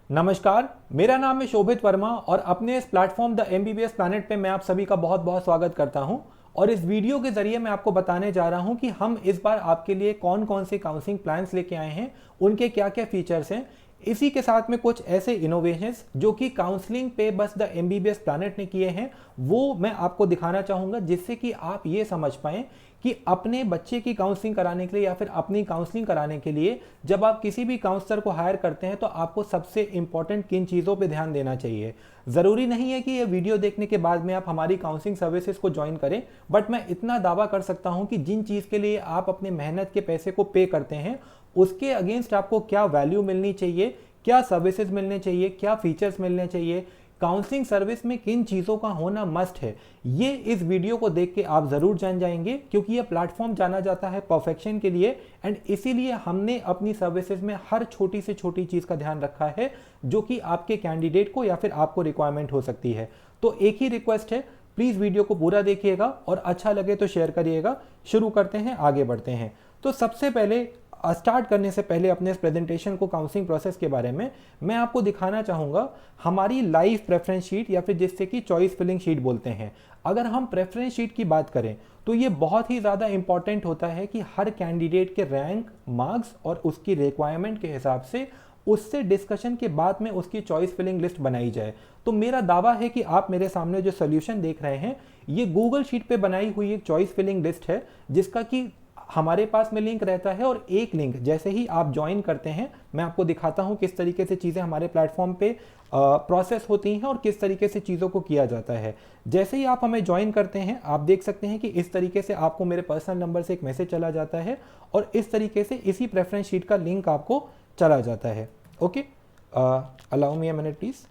नमस्कार, मेरा नाम है शोभित वर्मा और अपने इस प्लेटफॉर्म द एमबीबीएस प्लैनेट पे मैं आप सभी का बहुत बहुत स्वागत करता हूं। और इस वीडियो के जरिए मैं आपको बताने जा रहा हूं कि हम इस बार आपके लिए कौन कौन से काउंसलिंग प्लान्स लेके आए हैं, उनके क्या क्या फीचर्स हैं। इसी के साथ में कुछ ऐसे इनोवेशंस जो कि काउंसलिंग पे बस द एमबीबीएस प्लैनेट ने किए हैं, वो मैं आपको दिखाना चाहूँगा, जिससे कि आप ये समझ पाएँ कि अपने बच्चे की काउंसलिंग कराने के लिए या फिर अपनी काउंसलिंग कराने के लिए जब आप किसी भी काउंसलर को हायर करते हैं तो आपको सबसे इंपॉर्टेंट किन चीज़ों पे ध्यान देना चाहिए। ज़रूरी नहीं है कि ये वीडियो देखने के बाद में आप हमारी काउंसलिंग सर्विसेज को ज्वाइन करें, बट मैं इतना दावा कर सकता हूं कि जिन चीज़ के लिए आप अपने मेहनत के पैसे को पे करते हैं उसके अगेंस्ट आपको क्या वैल्यू मिलनी चाहिए, क्या सर्विसेज मिलने चाहिए, क्या फीचर्स मिलने चाहिए, काउंसलिंग सर्विस में किन चीज़ों का होना मस्ट है, ये इस वीडियो को देख के आप ज़रूर जान जाएंगे। क्योंकि ये प्लेटफॉर्म जाना जाता है परफेक्शन के लिए, एंड इसीलिए हमने अपनी सर्विसेज में हर छोटी से छोटी चीज़ का ध्यान रखा है जो कि आपके कैंडिडेट को या फिर आपको रिक्वायरमेंट हो सकती है। तो एक ही रिक्वेस्ट है, प्लीज़ वीडियो को पूरा देखिएगा और अच्छा लगे तो शेयर करिएगा। शुरू करते हैं, आगे बढ़ते हैं। तो सबसे पहले स्टार्ट करने से पहले अपने इस प्रेजेंटेशन को काउंसलिंग प्रोसेस के बारे में मैं आपको दिखाना चाहूँगा हमारी लाइव प्रेफरेंस शीट, या फिर जिससे कि चॉइस फिलिंग शीट बोलते हैं। अगर हम प्रेफरेंस शीट की बात करें तो ये बहुत ही ज़्यादा इंपॉर्टेंट होता है कि हर कैंडिडेट के रैंक, मार्क्स और उसकी रिक्वायरमेंट के हिसाब से उससे डिस्कशन के बाद में उसकी चॉइस फिलिंग लिस्ट बनाई जाए। तो मेरा दावा है कि आप मेरे सामने जो सोल्यूशन देख रहे हैं ये गूगल शीट पे बनाई हुई एक चॉइस फिलिंग लिस्ट है, जिसका कि हमारे पास में लिंक रहता है। और एक लिंक जैसे ही आप ज्वाइन करते हैं, मैं आपको दिखाता हूं किस तरीके से चीज़ें हमारे प्लेटफॉर्म पे प्रोसेस होती हैं और किस तरीके से चीज़ों को किया जाता है। जैसे ही आप हमें ज्वाइन करते हैं, आप देख सकते हैं कि इस तरीके से आपको मेरे पर्सनल नंबर से एक मैसेज चला जाता है और इस तरीके से इसी प्रेफरेंस शीट का लिंक आपको चला जाता है। Okay, allow me a minute please.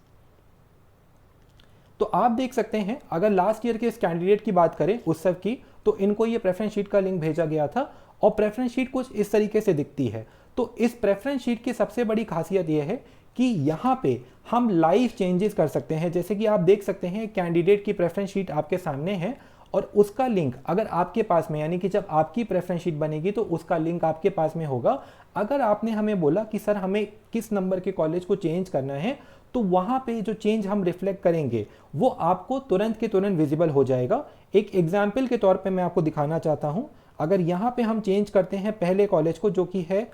तो आप देख सकते हैं, अगर लास्ट ईयर के इस कैंडिडेट की बात करें उत्सव की, तो इनको ये प्रेफरेंस शीट का लिंक भेजा गया था और प्रेफरेंस शीट कुछ इस तरीके से दिखती है। तो इस प्रेफरेंस शीट की सबसे बड़ी खासियत यह है कि यहाँ पे हम लाइव चेंजेस कर सकते हैं। जैसे कि आप देख सकते हैं कैंडिडेट की प्रेफरेंस शीट आपके सामने है और उसका लिंक अगर आपके पास में, यानी कि जब आपकी प्रेफरेंस शीट बनेगी तो उसका लिंक आपके पास में होगा। अगर आपने हमें बोला कि सर हमें किस नंबर के कॉलेज को चेंज करना है, तो वहाँ पे जो चेंज हम रिफ्लेक्ट करेंगे वो आपको तुरंत के तुरंत विजिबल हो जाएगा। एक एग्जाम्पल के तौर पे मैं आपको दिखाना चाहता हूँ। अगर यहाँ पे हम चेंज करते हैं पहले कॉलेज को, जो कि है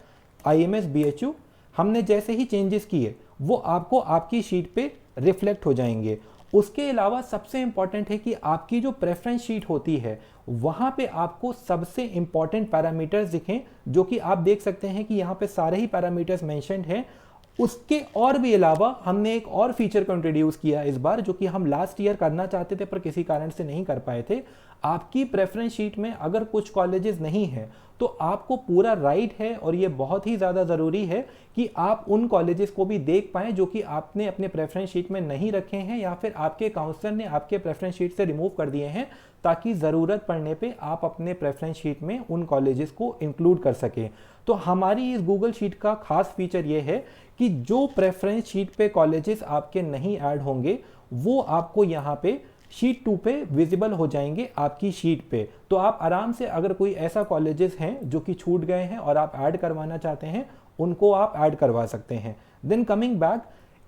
IMS BHU, हमने जैसे ही चेंजेस किए वो आपको आपकी शीट पे रिफ्लेक्ट हो जाएंगे। उसके अलावा सबसे इंपॉर्टेंट है कि आपकी जो प्रेफरेंस शीट होती है वहाँ पे आपको सबसे इंपॉर्टेंट पैरामीटर्स दिखें, जो कि आप देख सकते हैं कि यहाँ पे सारे ही पैरामीटर्स मेंशन्ड हैं। उसके और भी अलावा हमने एक और फीचर को इंट्रोड्यूस किया इस बार, जो कि हम लास्ट ईयर करना चाहते थे पर किसी कारण से नहीं कर पाए थे। आपकी प्रेफरेंस शीट में अगर कुछ कॉलेजेस नहीं हैं तो आपको पूरा राइट है, और ये बहुत ही ज़्यादा ज़रूरी है कि आप उन कॉलेजेस को भी देख पाएँ जो कि आपने अपने प्रेफरेंस शीट में नहीं रखे हैं या फिर आपके काउंसलर ने आपके प्रेफरेंस शीट से रिमूव कर दिए हैं, ताकि ज़रूरत पड़ने पे आप अपने प्रेफरेंस शीट में उन कॉलेजेस को इंक्लूड कर सकें। तो हमारी इस गूगल शीट का खास फीचर ये है कि जो प्रेफरेंस शीट पे कॉलेजेस आपके नहीं ऐड होंगे वो आपको यहाँ पे शीट 2 पे विजिबल हो जाएंगे आपकी शीट पे। तो आप आराम से, अगर कोई ऐसा कॉलेजेस हैं जो कि छूट गए हैं और आप ऐड करवाना चाहते हैं, उनको आप ऐड करवा सकते हैं। देन कमिंग बैक,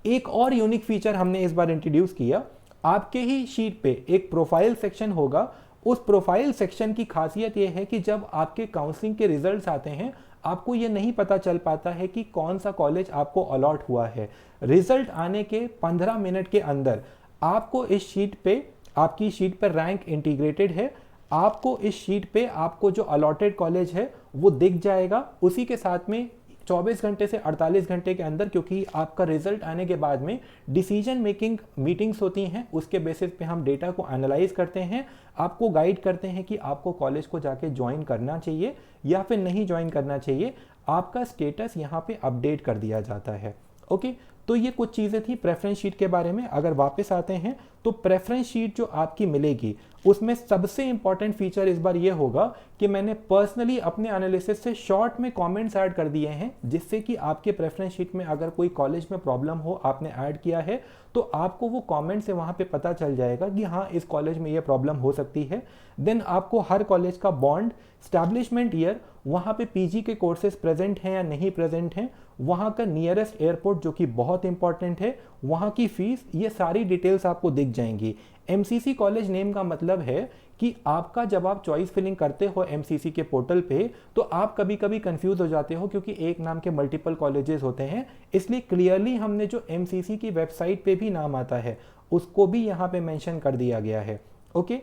एक और यूनिक फीचर हमने इस बार इंट्रोड्यूस किया। आपके ही शीट पे एक प्रोफाइल सेक्शन होगा। उस प्रोफाइल सेक्शन की खासियत यह है कि जब आपके काउंसलिंग के रिजल्ट्स आते हैं, आपको ये नहीं पता चल पाता है कि कौन सा कॉलेज आपको अलॉट हुआ है। रिजल्ट आने के 15 मिनट के अंदर आपको इस शीट पे, आपकी शीट पर रैंक इंटीग्रेटेड है, आपको इस शीट पे आपको जो अलॉटेड कॉलेज है वो दिख जाएगा। उसी के साथ में 24 घंटे से 48 घंटे के अंदर, क्योंकि आपका रिजल्ट आने के बाद में डिसीजन मेकिंग मीटिंग्स होती हैं, उसके बेसिस पे हम डेटा को एनालाइज करते हैं, आपको गाइड करते हैं कि आपको कॉलेज को जाके ज्वाइन करना चाहिए या फिर नहीं ज्वाइन करना चाहिए। आपका स्टेटस यहाँ पे अपडेट कर दिया जाता है। ओके, तो ये कुछ चीज़ें थी प्रेफरेंस शीट के बारे में। अगर वापस आते हैं तो प्रेफरेंस शीट जो आपकी मिलेगी उसमें सबसे इंपॉर्टेंट फीचर इस बार ये होगा कि मैंने पर्सनली अपने एनालिसिस से शॉर्ट में कमेंट्स ऐड कर दिए हैं, जिससे कि आपके प्रेफरेंस शीट में अगर कोई कॉलेज में प्रॉब्लम हो, आपने ऐड किया है, तो आपको वो कमेंट से वहाँ पे पता चल जाएगा कि हाँ इस कॉलेज में ये प्रॉब्लम हो सकती है। देन आपको हर कॉलेज का बॉन्ड, स्टैब्लिशमेंट ईयर, वहाँ पे पीजी के कोर्सेज प्रेजेंट हैं या नहीं प्रेजेंट हैं, वहाँ का नियरेस्ट एयरपोर्ट जो कि बहुत इंपॉर्टेंट है, वहाँ की फीस, ये सारी डिटेल्स आपको दिख जाएंगी। एमसीसी कॉलेज नेम का मतलब है कि आपका जब आप चॉइस फिलिंग करते हो एमसीसी के पोर्टल पे, तो आप कभी कभी कंफ्यूज हो जाते हो क्योंकि एक नाम के मल्टीपल कॉलेजेस होते हैं, इसलिए क्लियरली हमने जो एमसीसी की वेबसाइट पे भी नाम आता है उसको भी यहाँ पे मेंशन कर दिया गया है। ओके,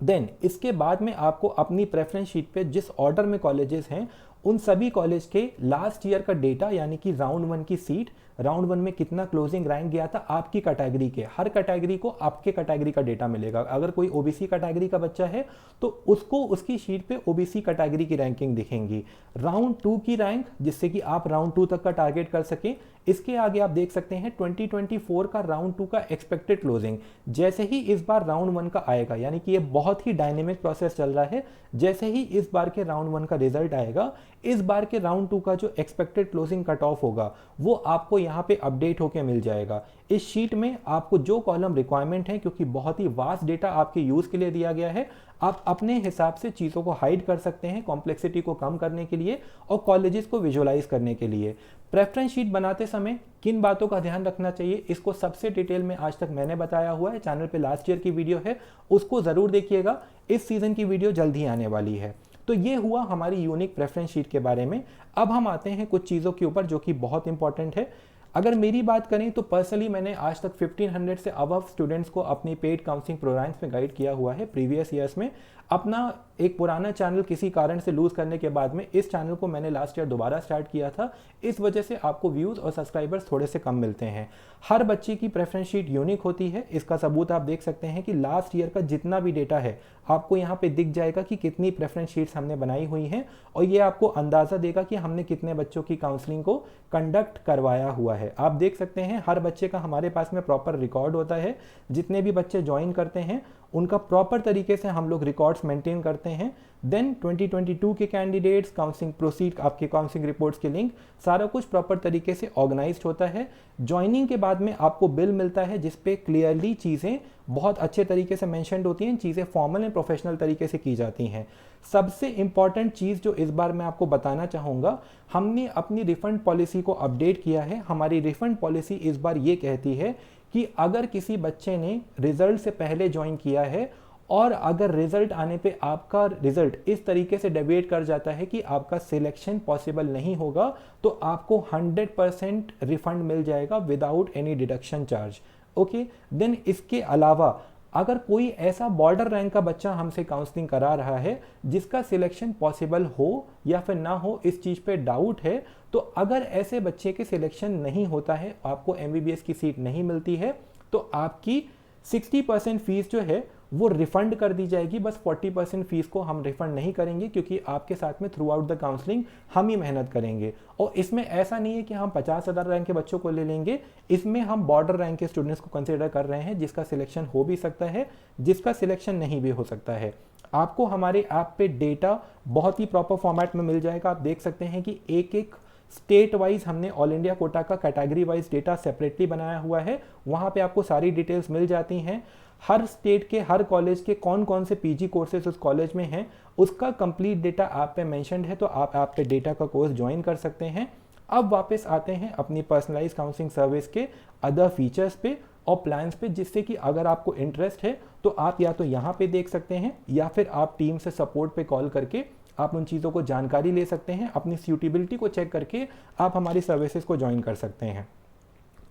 देन इसके बाद में आपको अपनी प्रेफरेंस शीट पे जिस ऑर्डर में कॉलेजेस हैं उन सभी कॉलेज के लास्ट ईयर का डेटा, यानी कि राउंड 1 की सीट, राउंड 1 में कितना क्लोजिंग रैंक गया था आपकी कैटेगरी के, हर कैटेगरी को आपके कैटेगरी का डेटा मिलेगा। अगर कोई ओबीसी कैटेगरी का बच्चा है तो उसको उसकी शीट पे ओबीसी कैटेगरी की रैंकिंग दिखेंगी, राउंड 2 की रैंक, जिससे कि आप राउंड 2 तक का टारगेट कर सकें। इसके आगे आप देख सकते हैं 2024 का राउंड 2 का एक्सपेक्टेड क्लोजिंग। जैसे ही इस बार राउंड 1 का आएगा, यानी कि ये बहुत ही डायनेमिक प्रोसेस चल रहा है, जैसे ही इस बार के राउंड 1 का रिजल्ट आएगा, इस बार के राउंड 2 का जो एक्सपेक्टेड क्लोजिंग कट ऑफ होगा वो आपको यहाँ पे अपडेट होके मिल जाएगा। इस शीट में आपको जो कॉलम रिक्वायरमेंट है, क्योंकि बहुत ही वास्ट डेटा आपके यूज के लिए दिया गया है, आप अपने हिसाब से चीज़ों को हाइड कर सकते हैं कॉम्प्लेक्सिटी को कम करने के लिए और कॉलेजेस को विजुअलाइज करने के लिए। प्रेफरेंस शीट बनाते समय किन बातों का ध्यान रखना चाहिए, इसको सबसे डिटेल में आज तक मैंने बताया हुआ है, चैनल पे लास्ट ईयर की वीडियो है, उसको ज़रूर देखिएगा। इस सीज़न की वीडियो जल्द ही आने वाली है। तो ये हुआ हमारी यूनिक प्रेफरेंस शीट के बारे में। अब हम आते हैं कुछ चीज़ों के ऊपर जो कि बहुत इंपॉर्टेंट है। अगर मेरी बात करें तो पर्सनली मैंने आज तक 1500 से अबव स्टूडेंट्स को अपनी पेड काउंसलिंग प्रोग्राम्स में गाइड किया हुआ है प्रीवियस ईयर्स में। अपना एक पुराना चैनल किसी कारण से लूज करने के बाद में इस चैनल को मैंने लास्ट ईयर दोबारा स्टार्ट किया था, इस वजह से आपको व्यूज़ और सब्सक्राइबर्स थोड़े से कम मिलते हैं। हर बच्चे की प्रेफरेंस शीट यूनिक होती है, इसका सबूत आप देख सकते हैं कि लास्ट ईयर का जितना भी डेटा है आपको यहाँ पे दिख जाएगा कि कितनी प्रेफरेंस शीट्स हमने बनाई हुई हैं, और ये आपको अंदाज़ा देगा कि हमने कितने बच्चों की काउंसलिंग को कंडक्ट करवाया हुआ है। आप देख सकते हैं हर बच्चे का हमारे पास में प्रॉपर रिकॉर्ड होता है, जितने भी बच्चे ज्वाइन करते हैं उनका प्रॉपर तरीके से हम लोग रिकॉर्ड्स मेंटेन करते हैं। देन 2022 के कैंडिडेट्स, काउंसलिंग प्रोसीड, आपके काउंसलिंग रिपोर्ट्स के लिंक, सारा कुछ प्रॉपर तरीके से ऑर्गेनाइज्ड होता है। ज्वाइनिंग के बाद में आपको बिल मिलता है जिसपे क्लियरली चीज़ें बहुत अच्छे तरीके से मेंशन्ड होती हैं, चीज़ें फॉर्मल एंड प्रोफेशनल तरीके से की जाती हैं। सबसे इंपॉर्टेंट चीज़ जो इस बार मैं आपको बताना चाहूँगा, हमने अपनी रिफंड पॉलिसी को अपडेट किया है। हमारी रिफंड पॉलिसी इस बार ये कहती है कि अगर किसी बच्चे ने रिजल्ट से पहले ज्वाइन किया है और अगर रिजल्ट आने पे आपका रिजल्ट इस तरीके से डेविएट कर जाता है कि आपका सिलेक्शन पॉसिबल नहीं होगा, तो आपको 100% रिफंड मिल जाएगा without any deduction charge. Okay, then इसके अलावा अगर कोई ऐसा बॉर्डर रैंक का बच्चा हमसे काउंसलिंग करा रहा है जिसका सिलेक्शन पॉसिबल हो या फिर ना हो, इस चीज़ पे डाउट है, तो अगर ऐसे बच्चे के सिलेक्शन नहीं होता है, आपको एमबीबीएस की सीट नहीं मिलती है, तो आपकी 60% फीस जो है वो रिफंड कर दी जाएगी। बस 40% फीस को हम रिफंड नहीं करेंगे, क्योंकि आपके साथ में थ्रू आउट द काउंसलिंग हम ही मेहनत करेंगे। और इसमें ऐसा नहीं है कि हम 50,000 रैंक के बच्चों को ले लेंगे, इसमें हम बॉर्डर रैंक के स्टूडेंट्स को कंसिडर कर रहे हैं, जिसका सिलेक्शन हो भी सकता है, जिसका सिलेक्शन नहीं भी हो सकता है। आपको हमारे ऐप पे डेटा बहुत ही प्रॉपर फॉर्मेट में मिल जाएगा। आप देख सकते हैं कि एक एक स्टेट वाइज हमने ऑल इंडिया कोटा का कैटेगरी वाइज डेटा सेपरेटली बनाया हुआ है, वहाँ पे आपको सारी डिटेल्स मिल जाती हैं। हर स्टेट के हर कॉलेज के कौन कौन से पीजी कोर्सेज उस कॉलेज में हैं, उसका कंप्लीट डेटा ऐप पे मेंशन्ड है, तो आप ऐप पे डेटा का कोर्स ज्वाइन कर सकते हैं। अब वापस आते हैं अपनी पर्सनलाइज काउंसलिंग सर्विस के अदर फीचर्स पे और प्लान्स पे, जिससे कि अगर आपको इंटरेस्ट है तो आप या तो यहाँ पे देख सकते हैं या फिर आप टीम से सपोर्ट पे कॉल करके आप उन चीज़ों को जानकारी ले सकते हैं, अपनी सूटेबिलिटी को चेक करके आप हमारी सर्विसेज को ज्वाइन कर सकते हैं।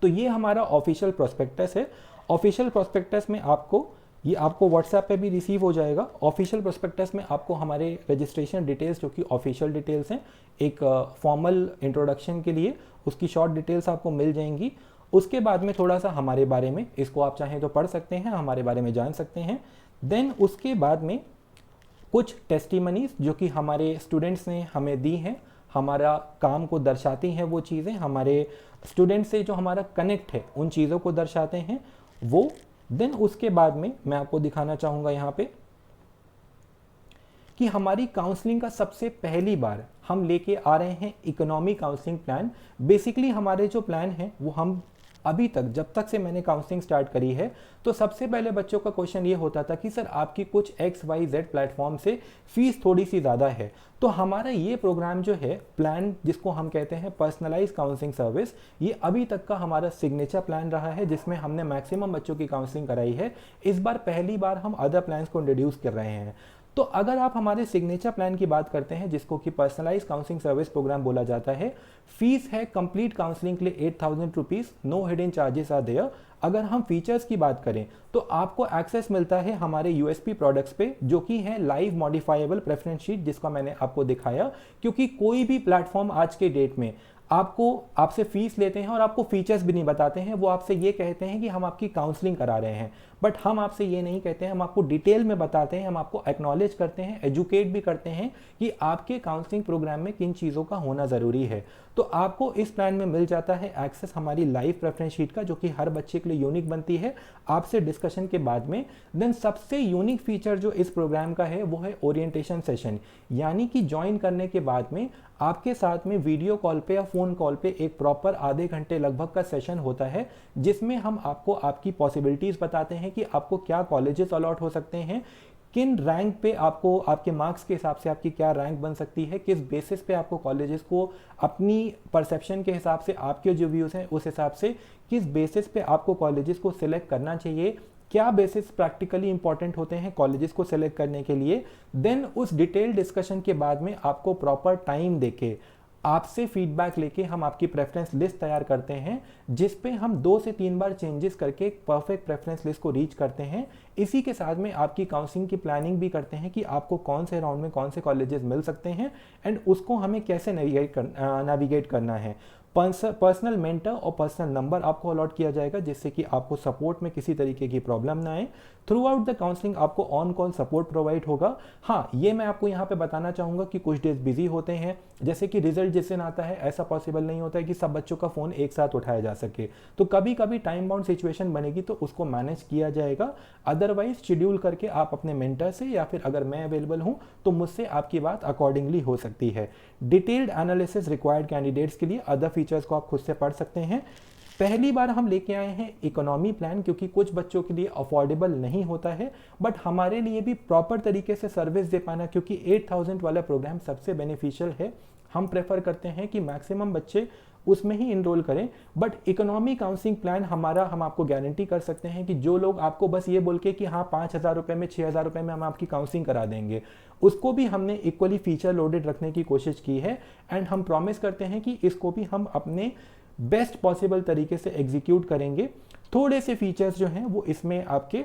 तो ये हमारा ऑफिशियल प्रोस्पेक्टस है। ऑफिशियल प्रोस्पेक्टस में आपको व्हाट्सएप पे भी रिसीव हो जाएगा। ऑफिशियल प्रोस्पेक्टस में आपको हमारे रजिस्ट्रेशन डिटेल्स, जो कि ऑफिशियल डिटेल्स हैं, एक फॉर्मल इंट्रोडक्शन के लिए उसकी शॉर्ट डिटेल्स आपको मिल जाएंगी। उसके बाद में थोड़ा सा हमारे बारे में, इसको आप चाहें तो पढ़ सकते हैं, हमारे बारे में जान सकते हैं। देन उसके बाद में कुछ टेस्टिमनीज जो कि हमारे स्टूडेंट्स ने हमें दी हैं, हमारा काम को दर्शाती हैं वो चीज़ें, हमारे स्टूडेंट से जो हमारा कनेक्ट है उन चीज़ों को दर्शाते हैं वो। देन उसके बाद में मैं आपको दिखाना चाहूँगा यहाँ पे कि हमारी काउंसलिंग का सबसे पहली बार हम लेके आ रहे हैं इकोनॉमी काउंसलिंग प्लान। बेसिकली हमारे जो प्लान हैं वो हम अभी तक जब तक से मैंने काउंसलिंग स्टार्ट करी है, तो सबसे पहले बच्चों का क्वेश्चन ये होता था कि सर आपकी कुछ XYZ प्लेटफॉर्म से फीस थोड़ी सी ज़्यादा है। तो हमारा ये प्रोग्राम जो है प्लान, जिसको हम कहते हैं पर्सनलाइज काउंसलिंग सर्विस, ये अभी तक का हमारा सिग्नेचर प्लान रहा है, जिसमें हमने मैक्सिमम बच्चों की काउंसलिंग कराई है। इस बार पहली बार हम अदर प्लान्स को इंट्रोड्यूस कर रहे हैं। तो अगर आप हमारे सिग्नेचर प्लान की बात करते हैं, जिसको कि पर्सनलाइज काउंसलिंग सर्विस प्रोग्राम बोला जाता है, फीस है कंप्लीट काउंसलिंग के लिए 8,000 rupees, no hidden charges are there. अगर हम फीचर्स की बात करें तो आपको एक्सेस मिलता है हमारे यूएसपी प्रोडक्ट्स पे, जो कि है लाइव मॉडिफाइबल प्रेफरेंस शीट, जिसका मैंने आपको दिखाया। क्योंकि कोई भी प्लेटफॉर्म आज के डेट में आपसे फीस लेते हैं और आपको फीचर्स भी नहीं बताते हैं। वो आपसे ये कहते हैं कि हम आपकी काउंसलिंग करा रहे हैं, बट हम आपसे ये नहीं कहते हैं, हम आपको डिटेल में बताते हैं, हम आपको एक्नॉलेज करते हैं, एजुकेट भी करते हैं कि आपके काउंसलिंग प्रोग्राम में किन चीज़ों का होना ज़रूरी है। तो आपको इस प्लान में मिल जाता है एक्सेस हमारी लाइव प्रेफरेंस शीट का, जो कि हर बच्चे के लिए यूनिक बनती है आपसे डिस्कशन के बाद में। देन सबसे यूनिक फीचर जो इस प्रोग्राम का है वो है ओरिएंटेशन सेशन, यानी कि ज्वाइन करने के बाद में आपके साथ में वीडियो कॉल पे या फ़ोन कॉल पे एक प्रॉपर आधे घंटे लगभग का सेशन होता है, जिसमें हम आपको आपकी पॉसिबिलिटीज़ बताते हैं कि आपको क्या कॉलेजेस अलॉट हो सकते हैं, किन रैंक पे आपको आपके मार्क्स के हिसाब से आपकी क्या रैंक बन सकती है, किस बेसिस पे आपको कॉलेजेस को अपनी परसेप्शन के हिसाब से, आपके जो व्यूज़ हैं उस हिसाब से किस बेसिस पे आपको कॉलेजेस को सिलेक्ट करना चाहिए, क्या बेसिस प्रैक्टिकली इंपॉर्टेंट होते हैं कॉलेजेस को सिलेक्ट करने के लिए। देन उस डिटेल डिस्कशन के बाद में आपको प्रॉपर टाइम देके आपसे फीडबैक लेके हम आपकी प्रेफरेंस लिस्ट तैयार करते हैं, जिस पे हम 2 से 3 बार चेंजेस करके एक परफेक्ट प्रेफरेंस लिस्ट को रीच करते हैं। इसी के साथ में आपकी काउंसलिंग की प्लानिंग भी करते हैं कि आपको कौन से राउंड में कौन से कॉलेजेस मिल सकते हैं एंड उसको हमें कैसे नेविगेट करना है। पर्सनल मेंटर और पर्सनल नंबर आपको अलॉट किया जाएगा, जिससे कि आपको सपोर्ट में किसी तरीके की प्रॉब्लम ना आए। थ्रू आउट द काउंसलिंग आपको ऑन कॉल सपोर्ट प्रोवाइड होगा। हाँ, ये मैं आपको यहाँ पे बताना चाहूँगा कि कुछ डेज बिजी होते हैं, जैसे कि रिजल्ट जिस दिन आता है ऐसा पॉसिबल नहीं होता है कि सब बच्चों का फ़ोन एक साथ उठाया जा सके। तो कभी कभी टाइम बाउंड सिचुएशन बनेगी तो उसको मैनेज किया जाएगा। अदरवाइज शेड्यूल करके आप अपने मेंटर से, या फिर अगर मैं अवेलेबल हूँ तो मुझसे आपकी बात अकॉर्डिंगली हो सकती है। डिटेल्ड एनालिसिस रिक्वायर्ड कैंडिडेट्स के लिए अदर फीचर्स को आप खुद से पढ़ सकते हैं। पहली बार हम लेके आए हैं इकोनॉमी प्लान, क्योंकि कुछ बच्चों के लिए अफोर्डेबल नहीं होता है, बट हमारे लिए भी प्रॉपर तरीके से सर्विस दे पाना, क्योंकि 8,000 वाला प्रोग्राम सबसे बेनिफिशियल है। हम प्रेफर करते हैं कि मैक्सिमम बच्चे उसमें ही इनरोल करें। बट इकोनॉमी काउंसलिंग प्लान हमारा, हम आपको गारंटी कर सकते हैं कि जो लोग आपको बस ये बोल के कि हाँ 5,000 रुपये में 6,000 रुपये में हम आपकी काउंसलिंग करा देंगे, उसको भी हमने इक्वली फीचर लोडेड रखने की कोशिश की है। एंड हम प्रॉमिस करते हैं कि इसको भी हम अपने बेस्ट पॉसिबल तरीके से एग्जीक्यूट करेंगे। थोड़े से फीचर्स जो हैं वो इसमें आपके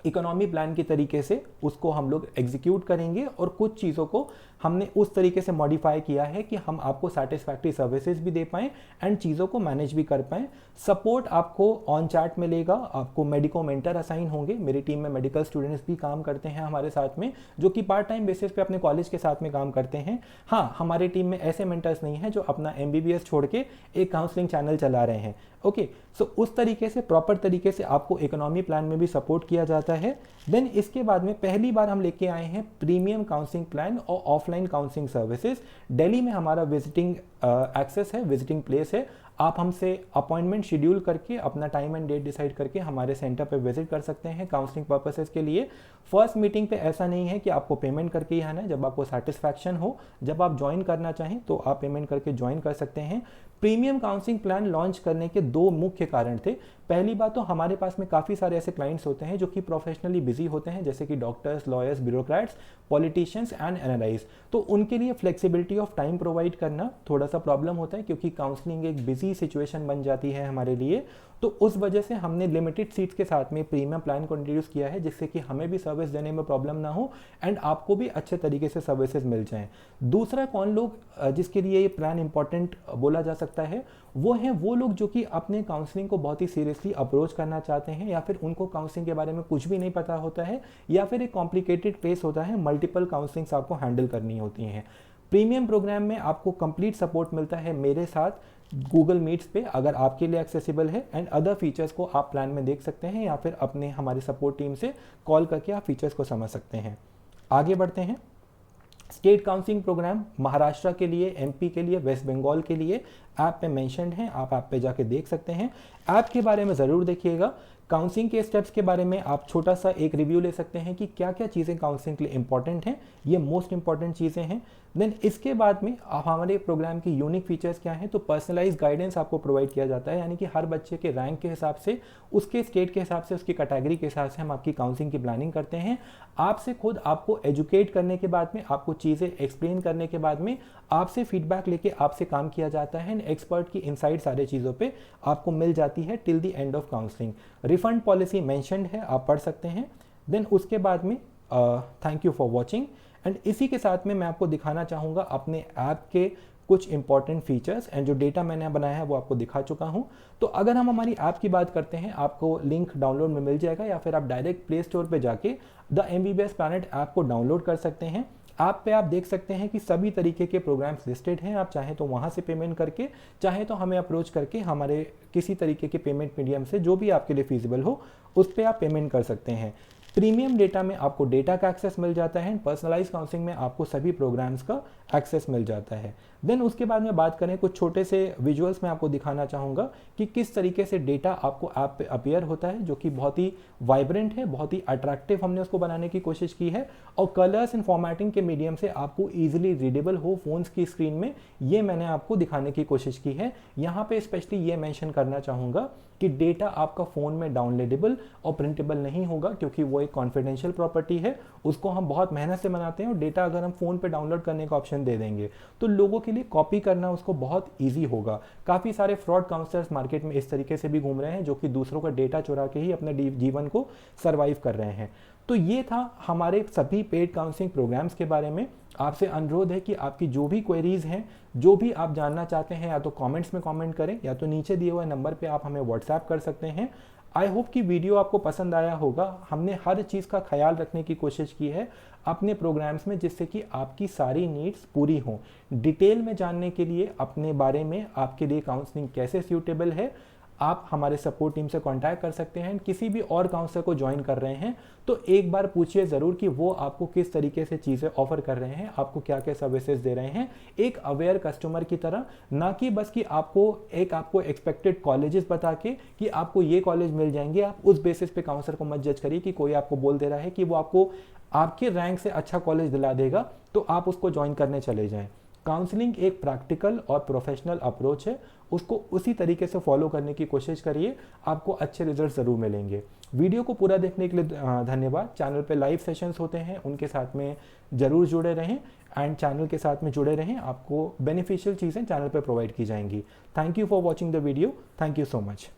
इकोनॉमी प्लान के तरीके से उसको हम लोग एग्जीक्यूट करेंगे, और कुछ चीज़ों को हमने उस तरीके से मॉडिफाई किया है कि हम आपको सैटिस्फैक्टरी सर्विसेज भी दे पाएँ एंड चीज़ों को मैनेज भी कर पाएँ। सपोर्ट आपको ऑन चैट मिलेगा, आपको मेडिको मेंटर असाइन होंगे। मेरी टीम में मेडिकल स्टूडेंट्स भी काम करते हैं हमारे साथ में, जो कि पार्ट टाइम बेसिस पे अपने कॉलेज के साथ में काम करते हैं। हाँ, हमारी टीम में ऐसे मेंटर्स नहीं हैं जो अपना MBBS छोड़ के एक काउंसलिंग चैनल चला रहे हैं। ओके, सो उस तरीके से प्रॉपर तरीके से आपको इकोनॉमी प्लान में भी सपोर्ट किया जाता है। देन इसके बाद में पहली बार हम लेके आए हैं प्रीमियम काउंसलिंग प्लान और ऑफलाइन काउंसलिंग सर्विसेज। दिल्ली में हमारा विजिटिंग एक्सेस है, विजिटिंग प्लेस है। आप हमसे अपॉइंटमेंट शेड्यूल करके अपना टाइम एंड डेट डिसाइड करके हमारे सेंटर पे विजिट कर सकते हैं काउंसलिंग पर्पसेस के लिए। फर्स्ट मीटिंग पे ऐसा नहीं है कि आपको पेमेंट करके ही आना है, जब आपको सेटिस्फैक्शन हो, जब आप ज्वाइन करना चाहें तो आप पेमेंट करके ज्वाइन कर सकते हैं। प्रीमियम काउंसलिंग प्लान लॉन्च करने के 2 मुख्य कारण थे। पहली बात तो हमारे पास में काफ़ी सारे ऐसे क्लाइंट्स होते हैं जो कि प्रोफेशनली बिजी होते हैं, जैसे कि doctors, lawyers, bureaucrats, politicians and analyse. तो उनके लिए फ्लेक्सिबिलिटी ऑफ टाइम प्रोवाइड करना थोड़ा सा प्रॉब्लम होता है, क्योंकि काउंसलिंग एक बिजी सिचुएशन बन जाती है हमारे लिए। तो उस वजह से हमने लिमिटेड सीट्स के साथ में प्रीमियम प्लान को इंट्रोड्यूस किया है, जिससे कि हमें भी सर्विस देने में प्रॉब्लम ना हो एंड आपको भी अच्छे तरीके से सर्विसेज मिल जाएं। दूसरा, कौन लोग जिसके लिए ये प्लान इंपॉर्टेंट बोला जा सकता है, वो हैं वो लोग जो कि अपने काउंसलिंग को बहुत ही सीरियसली अप्रोच करना चाहते हैं, या फिर उनको काउंसलिंग के बारे में कुछ भी नहीं पता होता है, या फिर एक कॉम्प्लिकेटेड प्लेस होता है, मल्टीपल काउंसलिंग्स आपको हैंडल करनी होती हैं। प्रीमियम प्रोग्राम में आपको कंप्लीट सपोर्ट मिलता है मेरे साथ गूगल मीट्स पे, अगर आपके लिए एक्सेसिबल है, एंड अदर फीचर्स को आप प्लान में देख सकते हैं, या फिर अपने हमारी सपोर्ट टीम से कॉल करके आप फीचर्स को समझ सकते हैं। आगे बढ़ते हैं। स्टेट काउंसलिंग प्रोग्राम महाराष्ट्र के लिए, MP के लिए, वेस्ट बंगाल के लिए ऐप पे मेंशन्ड हैं, आप ऐप पे जाके देख सकते हैं। ऐप के बारे में ज़रूर देखिएगा। काउंसलिंग के स्टेप्स के बारे में आप छोटा सा एक रिव्यू ले सकते हैं कि क्या क्या चीज़ें काउंसलिंग के लिए इंपॉर्टेंट हैं, ये मोस्ट इंपॉर्टेंट चीज़ें हैं। देन इसके बाद में हमारे प्रोग्राम की यूनिक फीचर्स क्या हैं, तो पर्सनलाइज गाइडेंस आपको प्रोवाइड किया जाता है, यानी कि हर बच्चे के रैंक के हिसाब से, उसके स्टेट के हिसाब से, उसकी कैटेगरी के हिसाब से हम आपकी काउंसलिंग की प्लानिंग करते हैं। आपसे खुद आपको एजुकेट करने के बाद में, आपको चीज़ें एक्सप्लेन करने के बाद में, आपसे फीडबैक लेके आपसे काम किया जाता है। एक्सपर्ट की इनसाइट सारे चीज़ों पे आपको मिल जाती है till the end of counselling. Refund policy mentioned है, आप पढ़ सकते हैं। देन उसके बाद में thank you for watching. And इसी के साथ में मैं आपको दिखाना चाहूँगा अपने ऐप के कुछ इंपॉर्टेंट फीचर्स, एंड जो डेटा मैंने बनाया है वो आपको दिखा चुका हूँ। तो अगर हम हमारी ऐप की बात करते हैं, आपको लिंक डाउनलोड में मिल जाएगा, या फिर आप डायरेक्ट प्ले स्टोर पे जाके द MBBS प्लैनेट ऐप को डाउनलोड कर सकते हैं। ऐप पे आप देख सकते हैं कि सभी तरीके के प्रोग्राम्स लिस्टेड हैं। आप चाहें तो वहाँ से पेमेंट करके, चाहे तो हमें अप्रोच करके हमारे किसी तरीके के पेमेंट मीडियम से जो भी आपके लिए फीजिबल हो उस पर आप पेमेंट कर सकते हैं। प्रीमियम डेटा में आपको डेटा का एक्सेस मिल जाता है। पर्सनलाइज काउंसलिंग में आपको सभी प्रोग्राम्स का एक्सेस मिल जाता है। देन उसके बाद में बात करें, कुछ छोटे से विजुअल्स में आपको दिखाना चाहूँगा कि किस तरीके से डेटा आपको ऐप पे अपीयर होता है, जो कि बहुत ही वाइब्रेंट है, बहुत ही अट्रैक्टिव हमने उसको बनाने की कोशिश की है, और कलर्स एंड फॉर्मेटिंग के मीडियम से आपको ईजिली रीडेबल हो फोन्स की स्क्रीन में, ये मैंने आपको दिखाने की कोशिश की है। यहाँ पे स्पेशली ये मेंशन करना चाहूँगा कि डेटा आपका फ़ोन में डाउनलोडेबल और प्रिंटेबल नहीं होगा, क्योंकि वो एक कॉन्फिडेंशियल प्रॉपर्टी है। उसको हम बहुत मेहनत से बनाते हैं, और डेटा अगर हम फ़ोन पे डाउनलोड करने का ऑप्शन दे देंगे तो लोगों के लिए कॉपी करना उसको बहुत ईजी होगा। काफ़ी सारे फ्रॉड काउंसलर्स मार्केट में इस तरीके से भी घूम रहे हैं, जो कि दूसरों का डेटा चुरा के ही अपने जीवन को सर्वाइव कर रहे हैं। तो ये था हमारे सभी पेड काउंसलिंग प्रोग्राम्स के बारे में। आपसे अनुरोध है कि आपकी जो भी क्वेरीज हैं, जो भी आप जानना चाहते हैं, या तो कमेंट्स में कमेंट करें, या तो नीचे दिए हुए नंबर पे आप हमें व्हाट्सएप कर सकते हैं। आई होप कि वीडियो आपको पसंद आया होगा। हमने हर चीज़ का ख्याल रखने की कोशिश की है अपने प्रोग्राम्स में, जिससे कि आपकी सारी नीड्स पूरी हों। डिटेल में जानने के लिए अपने बारे में, आपके लिए काउंसलिंग कैसे सूटेबल है, आप हमारे सपोर्ट टीम से कांटेक्ट कर सकते हैं। किसी भी और काउंसलर को ज्वाइन कर रहे हैं तो एक बार पूछिए ज़रूर कि वो आपको किस तरीके से चीज़ें ऑफर कर रहे हैं, आपको क्या क्या सर्विसेज दे रहे हैं, एक अवेयर कस्टमर की तरह, ना कि बस कि आपको एक्सपेक्टेड कॉलेजेस बता के कि आपको ये कॉलेज मिल जाएंगे। आप उस बेसिस पे काउंसलर को मत जज करिए कि कोई आपको बोल दे रहा है कि वो आपको आपके रैंक से अच्छा कॉलेज दिला देगा तो आप उसको ज्वाइन करने चले जाएं। काउंसलिंग एक प्रैक्टिकल और प्रोफेशनल अप्रोच है, उसको उसी तरीके से फॉलो करने की कोशिश करिए, आपको अच्छे रिजल्ट ज़रूर मिलेंगे। वीडियो को पूरा देखने के लिए धन्यवाद। चैनल पे लाइव सेशंस होते हैं, उनके साथ में ज़रूर जुड़े रहें, एंड चैनल के साथ में जुड़े रहें। आपको बेनिफिशियल चीज़ें चैनल पे प्रोवाइड की जाएंगी। Thank you for watching the video. Thank you so much.